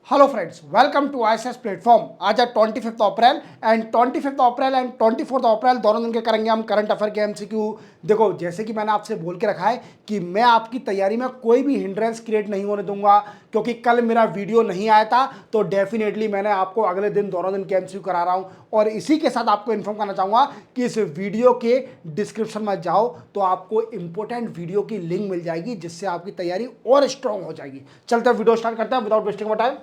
Hello friends, welcome to ISS platform. आज है 25 अप्रैल and 25 April and 24 अप्रैल दोनों दिन के करेंगे हम करंट अफेयर के एमसीक्यू। देखो, जैसे कि मैंने आपसे बोल के रखा है कि मैं आपकी तैयारी में कोई भी हिंड्रेंस क्रिएट नहीं होने दूंगा, क्योंकि कल मेरा वीडियो नहीं आया था तो डेफिनेटली मैंने आपको अगले दिन दोनों दिन के एमसीक्यू करा रहा हूं। और इसी के साथ आपको इन्फॉर्म करना चाहूंगा कि इस वीडियो के डिस्क्रिप्शन में जाओ तो आपको इंपॉर्टेंट वीडियो की लिंक मिल जाएगी, जिससे आपकी तैयारी और स्ट्रांग हो जाएगी। चलते हैं, वीडियो स्टार्ट करते हैं without wasting time.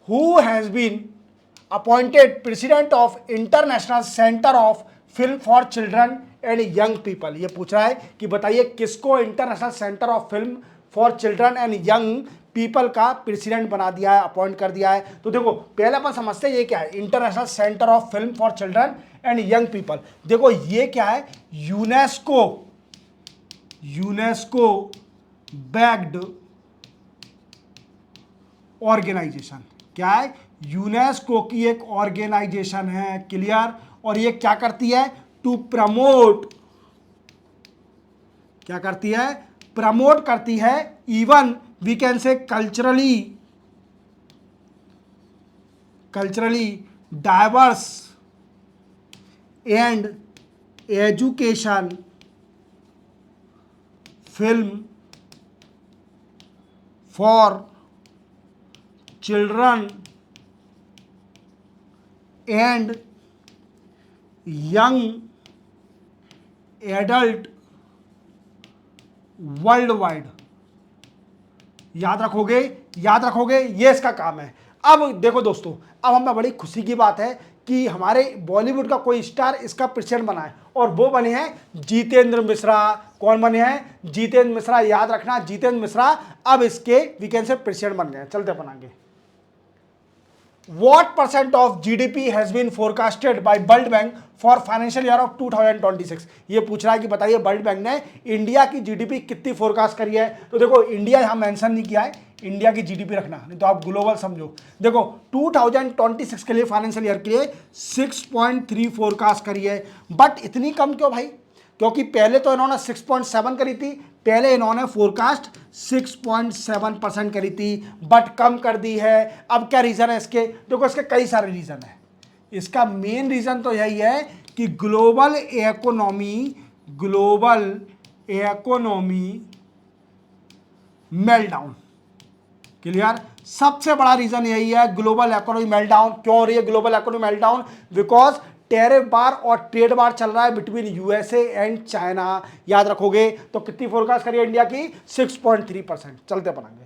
Who has been appointed president of International Center of Film for Children and Young People? ये पूछ रहा है कि बताइए किसको international centre of film for children and young people का प्रेसिडेंट बना दिया है, अपॉइंट कर दिया है। तो देखो, पहले अपन समझते हैं ये क्या है, international centre of film for children and young people. देखो ये क्या है, यूनेस्को बैक्ड ऑर्गेनाइजेशन। क्या है? यूनेस्को की एक ऑर्गेनाइजेशन है, क्लियर। और ये क्या करती है? टू प्रमोट, क्या करती है? प्रमोट करती है even we can say culturally diverse and education film for children and young adult worldwide. याद रखोगे, ये इसका काम है। अब देखो दोस्तों, अब हमें बड़ी खुशी की बात है कि हमारे बॉलीवुड का कोई स्टार इसका प्रेसिडेंट बना है, और वो बने हैं जितेंद्र मिश्रा। कौन बने हैं? जितेंद्र मिश्रा। याद रखना, जितेंद्र मिश्रा अब इसके वीकेंड से प्रेसिडेंट बन गए। चलते अपन आगे। What percent of GDP has been forecasted by World Bank for financial year of 2026? ये पूछ रहा है कि बताइए वर्ल्ड बैंक ने इंडिया की जीडीपी कितनी फोरकास्ट करी है। तो देखो, इंडिया यहां मेंशन नहीं किया है, इंडिया की जीडीपी रखना, नहीं तो आप ग्लोबल समझो। देखो 2026 के लिए, फाइनेंशियल ईयर के लिए 6.3 फोरकास्ट करी है। बट इतनी कम क्यों भाई? क्योंकि पहले तो इन्होंने 6.7 करी थी, पहले इन्होंने फोरकास्ट 6.7% करी थी, बट कम कर दी है। अब क्या रीज़न है इसके? देखो, इसके कई सारे रीज़न है। इसका मेन रीज़न तो यही है कि ग्लोबल इकोनॉमी मेल्टडाउन। क्लियर? सबसे बड़ा रीज़न यही है, ग्लोबल इकोनॉमी मेल्टडाउन। क्यों हो रही है global economy meltdown? Because tariff war और ट्रेड बार चल रहा है बिटवीन यूएसए एंड चाइना। याद रखोगे तो कितनी फोरकास्ट करिए इंडिया की? 6.3%। चलते पढ़ेंगे।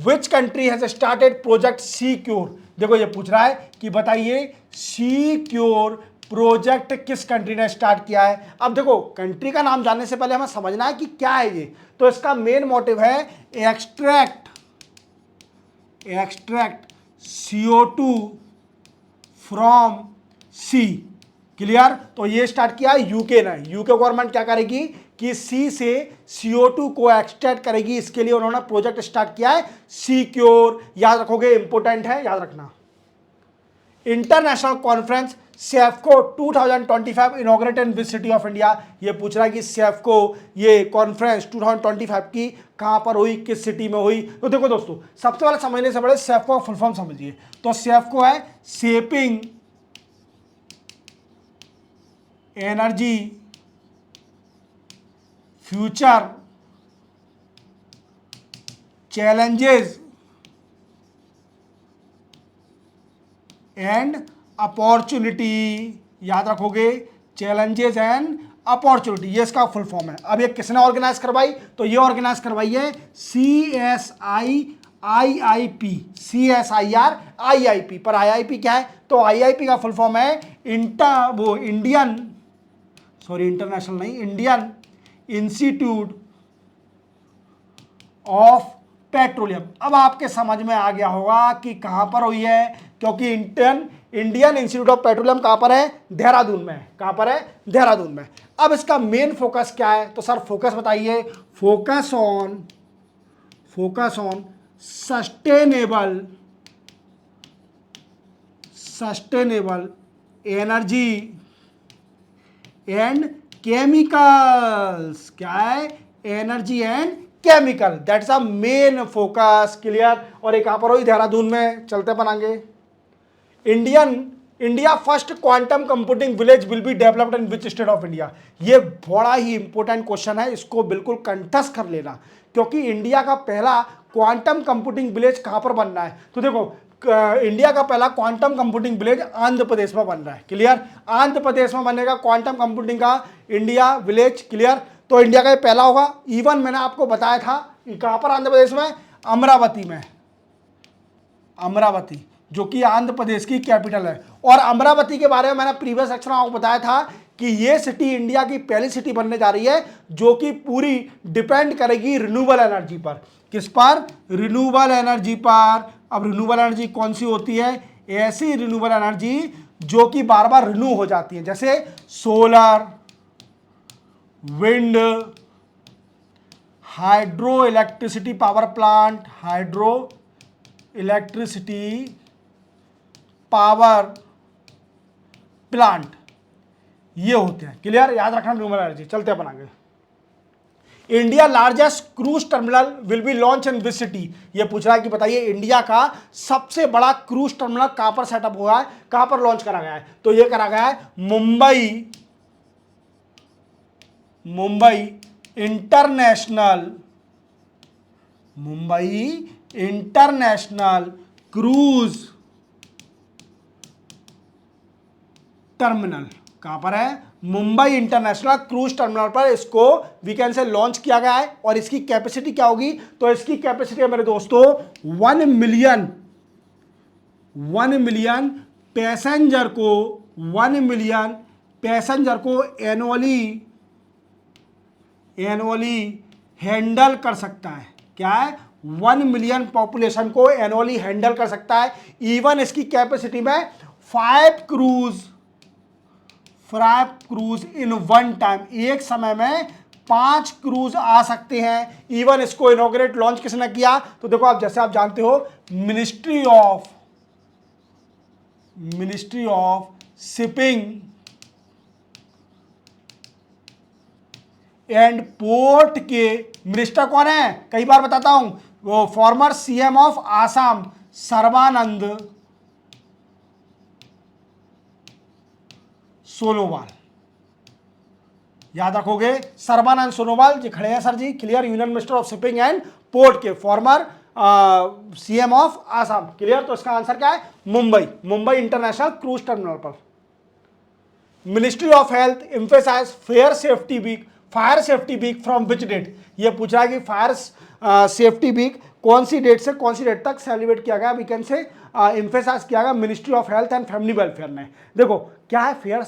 Which country has started project secure? देखो ये पूछ रहा है कि बताइए सिक्योर प्रोजेक्ट किस कंट्री ने स्टार्ट किया है। अब देखो, कंट्री का नाम जानने से पहले हमें समझना है कि क्या है ये। तो इसका मेन मोटिव है extract CO2 from sea. Clear? तो ये स्टार्ट किया यूके ने। यूके गवर्नमेंट क्या करेगी कि सी से CO2 को एक्सट्रैक्ट करेगी, इसके लिए उन्होंने प्रोजेक्ट स्टार्ट किया है सिक्योर। याद रखोगे, इंपोर्टेंट है, याद रखना। इंटरनेशनल कॉन्फ्रेंस सेफको 2025 inaugurated in which city of India. ये पूछ रहा है कि सेफको ये कॉन्फ्रेंस 2025 की कहां पर हुई, किस सिटी में हुई। तो देखो दोस्तों, सबसे पहले समझने से पहले सेफको का फुल फॉर्म समझिए। तो सेफको है shaping energy future challenges and opportunity. याद रखोगे, चैलेंजेस एंड अपॉर्चुनिटी, ये इसका फुल फॉर्म है। अब ये किसने ऑर्गेनाइज करवाई? तो ये ऑर्गेनाइज करवाई है CSIRIIP। पर IIP क्या है? तो IIP का फुल फॉर्म है इंटरनेशनल नहीं, इंडियन इंस्टीट्यूट ऑफ पेट्रोलियम। अब आपके समझ में आ गया होगा कि कहां पर हुई है, क्योंकि इंडियन इंस्टीट्यूट ऑफ पेट्रोलियम कहां पर है? देहरादून में। कहां पर है? देहरादून में। अब इसका मेन फोकस क्या है? तो सर फोकस बताइए। Focus on sustainable energy and chemicals. क्या है? Energy and chemical, that's a main focus. Clear. और एक यहाँ पर वही देहरादून में चलते बनाएंगे, India first quantum computing village will be developed in which state of India. ये बड़ा ही इंपॉर्टेंट क्वेश्चन है, इसको बिल्कुल कंठस्थ कर लेना, क्योंकि इंडिया का पहला क्वांटम कंप्यूटिंग विलेज कहां पर बनना है। तो देखो इंडिया का पहला quantum computing village Andhra Pradesh में बन रहा है। क्लियर। आंध्र प्रदेश में बनेगा क्वांटम कंप्यूटिंग का इंडिया विलेज। क्लियर। तो इंडिया का ये पहला होगा। इवन मैंने आपको बताया था कहां पर, आंध्र प्रदेश में, अमरावती में, अमरावती जो कि आंध्र प्रदेश की कैपिटल है। और अमरावती के बारे में मैंने प्रीवियस सेक्शन में आपको बताया था कि ये सिटी इंडिया की पहली सिटी बनने जा रही है जो कि पूरी डिपेंड करेगी रिन्यूएबल एनर्जी पर। किस पर? रिन्यूएबल एनर्जी पर। अब रिन्यूएबल एनर्जी कौन सी होती है? ऐसी रिन्यूएबल एनर्जी जो कि बार बार रिन्यू हो जाती है, जैसे solar, wind, hydro electricity power plant, hydro electricity power plant, ये होते हैं। क्लियर। याद रखना रिन्यूएबल एनर्जी। चलते हैं बनाएंगे। India largest cruise terminal will be launch in which city. ये पूछ रहा है कि बताइए इंडिया का सबसे बड़ा क्रूज टर्मिनल कहां पर सेटअप हुआ है, कहां पर लॉन्च करा गया है। तो ये करा गया है Mumbai, Mumbai international, Mumbai international cruise terminal. कहां पर है? मुंबई इंटरनेशनल क्रूज टर्मिनल पर इसको वीकेंड से लॉन्च किया गया है। और इसकी कैपेसिटी क्या होगी? तो इसकी कैपेसिटी है मेरे दोस्तों 1 मिलियन पैसेंजर को, 1 मिलियन पैसेंजर को एनुअली हैंडल कर सकता है। क्या है? 1 मिलियन पॉपुलेशन को एनुअली हैंडल कर सकता है। इवन इसकी कैपेसिटी में 5 क्रूज इन वन टाइम, एक समय में 5 क्रूज आ सकते हैं। इवन इसको इनॉग्रेट लॉन्च किसने किया? तो देखो आप, जैसे आप जानते हो, ministry of shipping and port के मिनिस्टर कौन है? कई बार बताता हूं, वो former CM of Assam Sarbananda Sonowal. याद रखोगे, सर्बानंद सोनोवाल जी खड़े हैं sir ji. Clear. Union minister of shipping and port के former CM of Assam. Clear. तो इसका आंसर क्या है? मुंबई इंटरनेशनल क्रूज टर्मिनल पर। Ministry of health emphasise fire safety week from which date. ये पूछा है कि फायर सेफ्टी वीक कौन सी डेट से कौन सी डेट तक सेलिब्रेट किया गया, वीकेंड से एम्फेसाइज किया गया ministry of health and family welfare ने। देखो क्या है फायर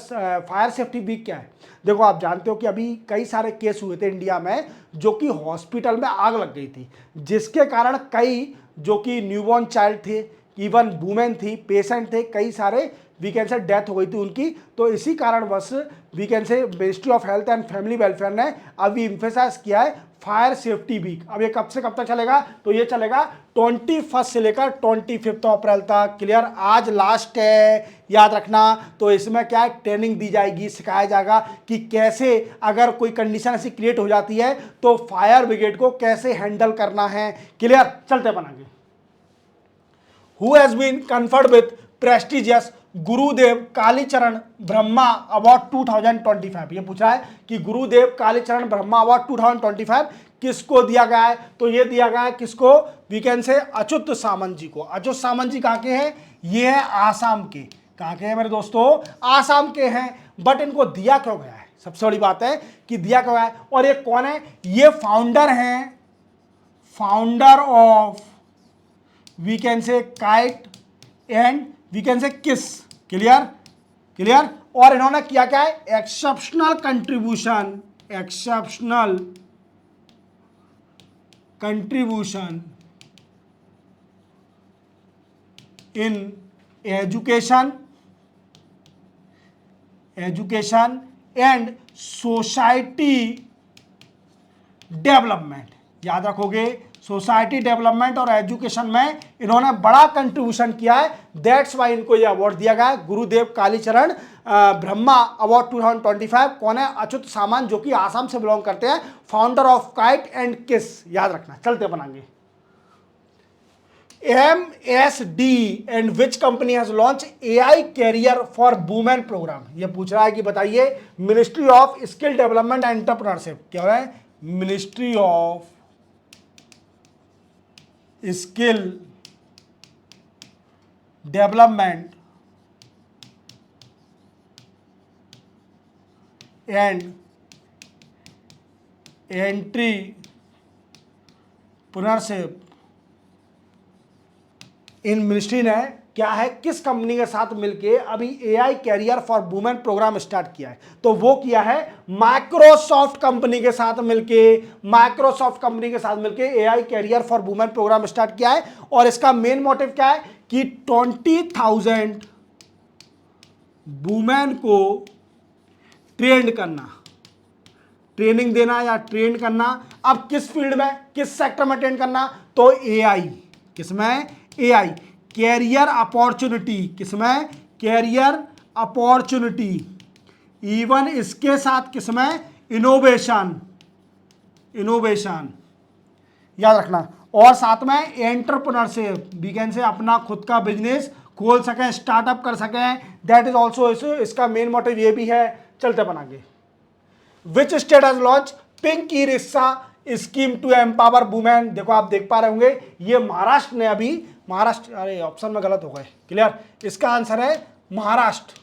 सेफ्टी वीक क्या है? देखो आप जानते हो कि अभी कई सारे केस हुए थे इंडिया में जो कि हॉस्पिटल में आग लग गई थी, जिसके कारण कई जो कि न्यूबॉर्न चाइल्ड थे, इवन वुमेन थी, पेशेंट थे, कई सारे वीकेंड से डेथ हो गई थी उनकी। तो इसी कारणवश वीकेंड से ministry of health and family welfare ने अभी इम्फेसाइज किया है फायर सेफ्टी वीक। अब ये कब से कब तक चलेगा? तो ये चलेगा 21 से लेकर 25 अप्रैल तक। क्लियर। आज लास्ट है, याद रखना। तो इसमें क्या है, ट्रेनिंग दी जाएगी, सिखाया जाएगा कि कैसे अगर कोई कंडीशन ऐसी क्रिएट हो जाती है तो फायर ब्रिगेड को कैसे हैंडल करना है। क्लियर। चलते बनाएंगे। Who has been conferred with prestigious Gurudev Kalicharan Brahma award 2025। ये पूछा है कि गुरुदेव कालीचरण ब्रह्मा अवार्ड 2025 किसको दिया गया है? तो ये दिया गया है किसको? वीकेंड से अच्युत सामंत जी को। अच्युत सामंत जी कहाँ के हैं? ये है आसाम के। कहाँ के हैं मेरे दोस्तों? आसाम के हैं। बट इनको दिया क्यों गया है? सबसे बड़ी बात है कि दिया क्यों गया है। और ये कौन है? ये फाउंडर हैं, फाउंडर ऑफ वीकेंड से काइट एंड वीकेंड से किस। क्लियर। और इन्होंने किया क्या है? Exceptional contribution in education and society development. याद रखोगे, सोसाइटी डेवलपमेंट और एजुकेशन में इन्होंने बड़ा कंट्रीब्यूशन किया है, दैट्स वाई इनको ये अवार्ड दिया गया है। गुरुदेव कालीचरण ब्रह्मा अवार्ड 2025। कौन है? अच्युत सामंत, जो कि आसाम से बिलोंग करते हैं, फाउंडर ऑफ काइट एंड किस, याद रखना। चलते बनाएंगे। MSD and which company has launch AI career for women programme. ये पूछ रहा है कि बताइए, ministry of skill development and entrepreneurship, क्या है? Ministry of skill development and entrepreneurship इन मिनिस्ट्री ने क्या है, किस कंपनी के साथ मिलके अभी AI career for women programme start किया है? तो वो किया है माइक्रोसॉफ्ट कंपनी के साथ मिलके, AI career for women programme start किया है। और इसका मेन मोटिव क्या है कि 20,000 वुमेन को ट्रेंड करना, ट्रेनिंग देना या ट्रेंड करना। अब किस फील्ड में, किस सेक्टर में ट्रेंड करना? तो AI, किसमें? AI कैरियर अपॉर्चुनिटी, किसमें? Career opportunity. इवन इसके साथ किसमें? इनोवेशन, याद रखना। और साथ में एंटरप्रेन्योरशिप, वीकेंड से अपना खुद का बिजनेस खोल सकें, स्टार्टअप कर सकें, दैट इज ऑल्सो इसका मेन मोटिव ये भी है। चलते बनाएंगे। Which state has launch pink e rickshaw scheme to empower women. देखो आप देख पा रहे होंगे, ये महाराष्ट्र ने अभी, महाराष्ट्र, अरे ऑप्शन में गलत हो गए, क्लियर। इसका आंसर है महाराष्ट्र,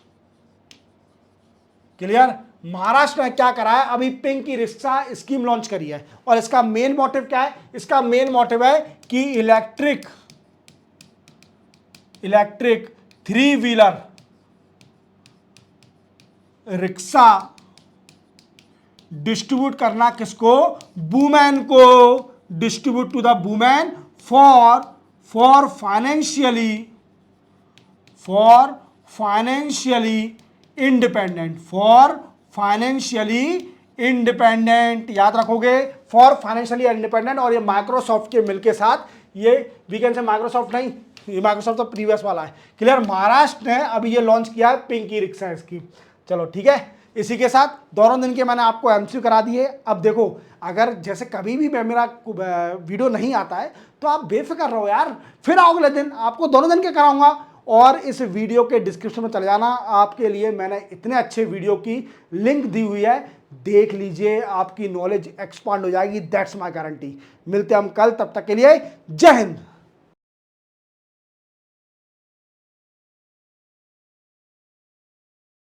क्लियर। महाराष्ट्र ने क्या करा है, अभी pink e rickshaw scheme launch करी है। और इसका मेन मोटिव क्या है? इसका मेन मोटिव है कि इलेक्ट्रिक 3-व्हीलर रिक्शा डिस्ट्रीब्यूट करना, किसको? वुमेन को, distribute to the women for financially independent, याद रखोगे, फॉर फाइनेंशियली इंडिपेंडेंट। और ये माइक्रोसॉफ्ट के मिल के साथ, ये वीकेंड से माइक्रोसॉफ्ट नहीं, ये माइक्रोसॉफ्ट तो प्रीवियस वाला है, क्लियर। महाराष्ट्र ने अभी ये लॉन्च किया है पिंक ई रिक्शा स्कीम। चलो ठीक है, इसी के साथ दोनों दिन के मैंने आपको MCQ करा दिए। अब देखो, अगर जैसे कभी भी मेरा वीडियो नहीं आता है तो आप बेफिक्र रहो यार, फिर अगले दिन आपको दोनों दिन के कराऊंगा। और इस वीडियो के डिस्क्रिप्शन में चले जाना, आपके लिए मैंने इतने अच्छे वीडियो की लिंक दी हुई है, देख लीजिए, आपकी नॉलेज एक्सपांड हो जाएगी, दैट्स माय गारंटी। मिलते हैं हम कल, तब तक के लिए जय हिंद।